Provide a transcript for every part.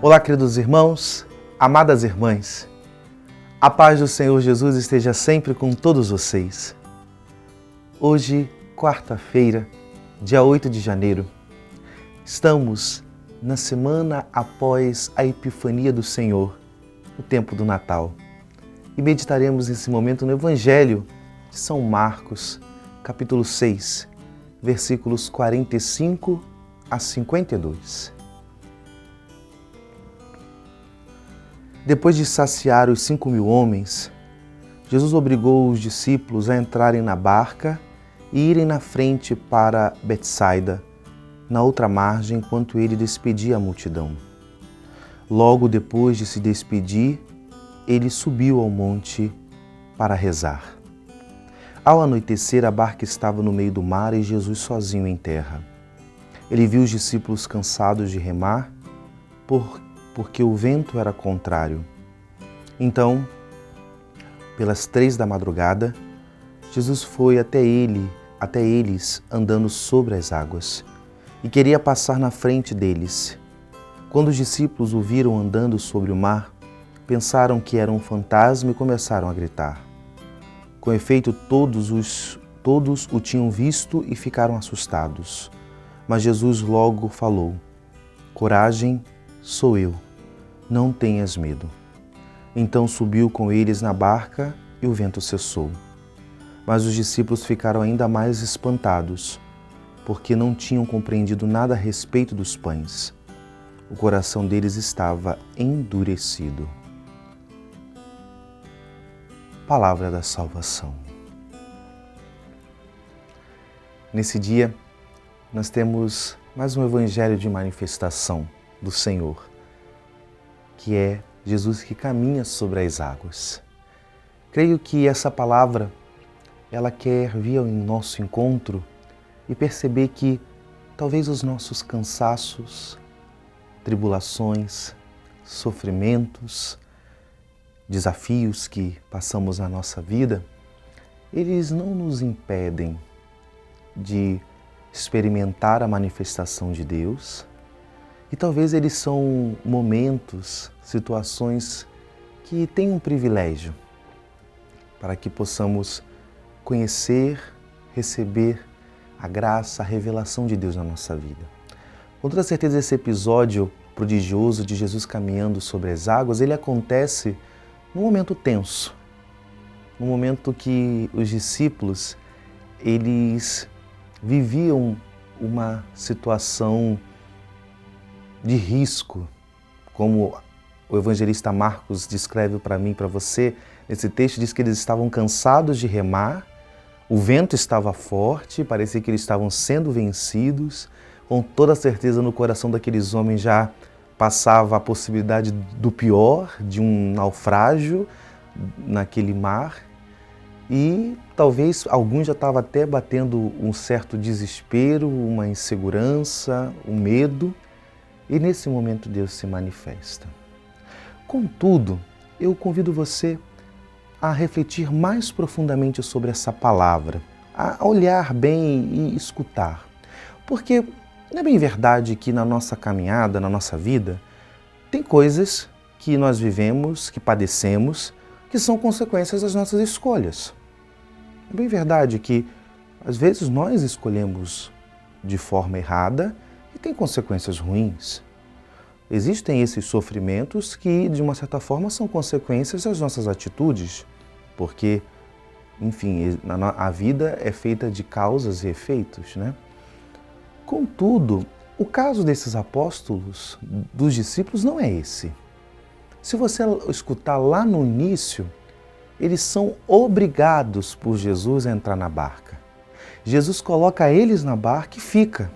Olá, queridos irmãos, amadas irmãs. A paz do Senhor Jesus esteja sempre com todos vocês. Hoje, quarta-feira, dia 8 de janeiro, estamos na semana após a Epifania do Senhor, o tempo do Natal. E meditaremos nesse momento no Evangelho de São Marcos, capítulo 6, versículos 45 a 52. Depois de saciar os 5.000 homens, Jesus obrigou os discípulos a entrarem na barca e irem na frente para Betsaida, na outra margem, enquanto ele despedia a multidão. Logo depois de se despedir, ele subiu ao monte para rezar. Ao anoitecer, a barca estava no meio do mar e Jesus sozinho em terra. Ele viu os discípulos cansados de remar, porque o vento era contrário. Então, pelas 3 da madrugada, Jesus foi até eles andando sobre as águas e queria passar na frente deles. Quando os discípulos o viram andando sobre o mar, pensaram que era um fantasma e começaram a gritar. Com efeito, todos o tinham visto e ficaram assustados. Mas Jesus logo falou: "Coragem, sou eu, não tenhas medo." Então subiu com eles na barca e o vento cessou. Mas os discípulos ficaram ainda mais espantados, porque não tinham compreendido nada a respeito dos pães. O coração deles estava endurecido. Palavra da salvação. Nesse dia, nós temos mais um evangelho de manifestação do Senhor, que é Jesus que caminha sobre as águas. Creio que essa palavra, ela quer vir ao nosso encontro e perceber que talvez os nossos cansaços, tribulações, sofrimentos, desafios que passamos na nossa vida, eles não nos impedem de experimentar a manifestação de Deus. E talvez eles são momentos, situações que têm um privilégio para que possamos conhecer, receber a graça, a revelação de Deus na nossa vida. Com toda certeza, esse episódio prodigioso de Jesus caminhando sobre as águas, ele acontece num momento tenso, num momento que os discípulos, eles viviam uma situação de risco, como o evangelista Marcos descreve para mim, para você. Nesse texto diz que eles estavam cansados de remar, o vento estava forte, parecia que eles estavam sendo vencidos. Com toda certeza no coração daqueles homens já passava a possibilidade do pior, de um naufrágio naquele mar. E talvez alguns já estavam até batendo um certo desespero, uma insegurança, um medo. E nesse momento Deus se manifesta. Contudo, eu convido você a refletir mais profundamente sobre essa palavra, a olhar bem e escutar. Porque não é bem verdade que na nossa caminhada, na nossa vida, tem coisas que nós vivemos, que padecemos, que são consequências das nossas escolhas. É bem verdade que às vezes nós escolhemos de forma errada e tem consequências ruins. Existem esses sofrimentos que, de uma certa forma, são consequências das nossas atitudes, porque, enfim, a vida é feita de causas e efeitos, né? Contudo, o caso desses apóstolos, dos discípulos, não é esse. Se você escutar lá no início, eles são obrigados por Jesus a entrar na barca. Jesus coloca eles na barca e fica.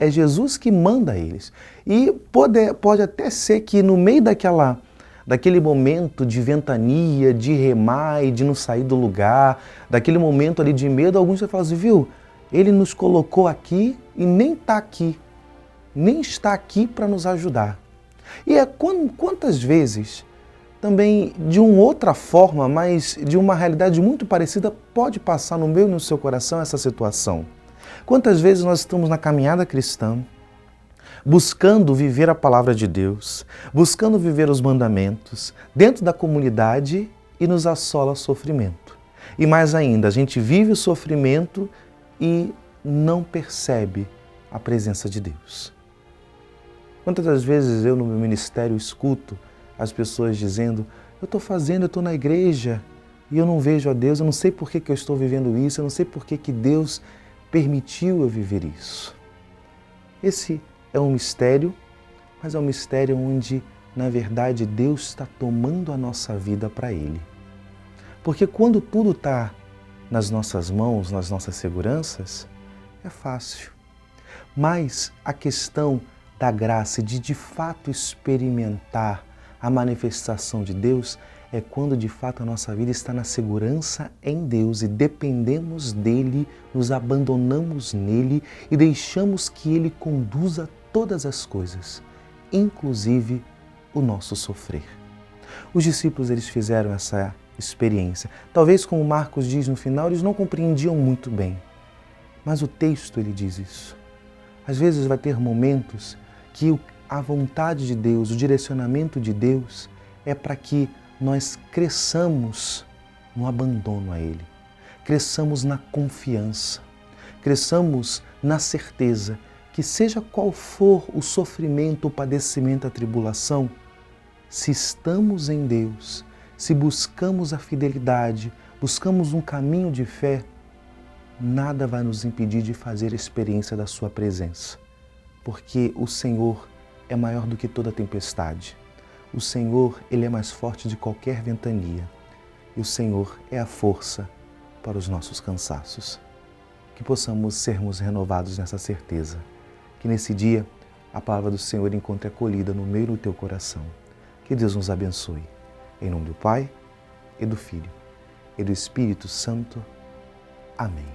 É Jesus que manda eles. E pode até ser que no meio daquele momento de ventania, de remar e de não sair do lugar, daquele momento ali de medo, alguns já falam assim, viu? Ele nos colocou aqui e nem está aqui para nos ajudar. E quantas vezes também de uma outra forma, mas de uma realidade muito parecida, pode passar no meu e no seu coração essa situação. Quantas vezes nós estamos na caminhada cristã, buscando viver a palavra de Deus, buscando viver os mandamentos dentro da comunidade e nos assola sofrimento. E mais ainda, a gente vive o sofrimento e não percebe a presença de Deus. Quantas das vezes eu no meu ministério escuto as pessoas dizendo: eu estou na igreja e eu não vejo a Deus, eu não sei por que eu estou vivendo isso, eu não sei por que Deus permitiu eu viver isso. Esse é um mistério, mas é um mistério onde, na verdade, Deus está tomando a nossa vida para Ele. Porque quando tudo está nas nossas mãos, nas nossas seguranças, é fácil. Mas a questão da graça de fato experimentar a manifestação de Deus é quando de fato a nossa vida está na segurança em Deus e dependemos dEle, nos abandonamos nele e deixamos que Ele conduza todas as coisas, inclusive o nosso sofrer. Os discípulos eles fizeram essa experiência. Talvez, como Marcos diz no final, eles não compreendiam muito bem, mas o texto ele diz isso. Às vezes vai ter momentos que a vontade de Deus, o direcionamento de Deus é para que nós cresçamos no abandono a Ele, cresçamos na confiança, cresçamos na certeza que seja qual for o sofrimento, o padecimento, a tribulação, se estamos em Deus, se buscamos a fidelidade, buscamos um caminho de fé, nada vai nos impedir de fazer a experiência da Sua presença, porque o Senhor é maior do que toda tempestade. O Senhor, Ele é mais forte de qualquer ventania. E o Senhor é a força para os nossos cansaços. Que possamos sermos renovados nessa certeza. Que nesse dia a palavra do Senhor encontre acolhida no meio do teu coração. Que Deus nos abençoe. Em nome do Pai, e do Filho, e do Espírito Santo. Amém.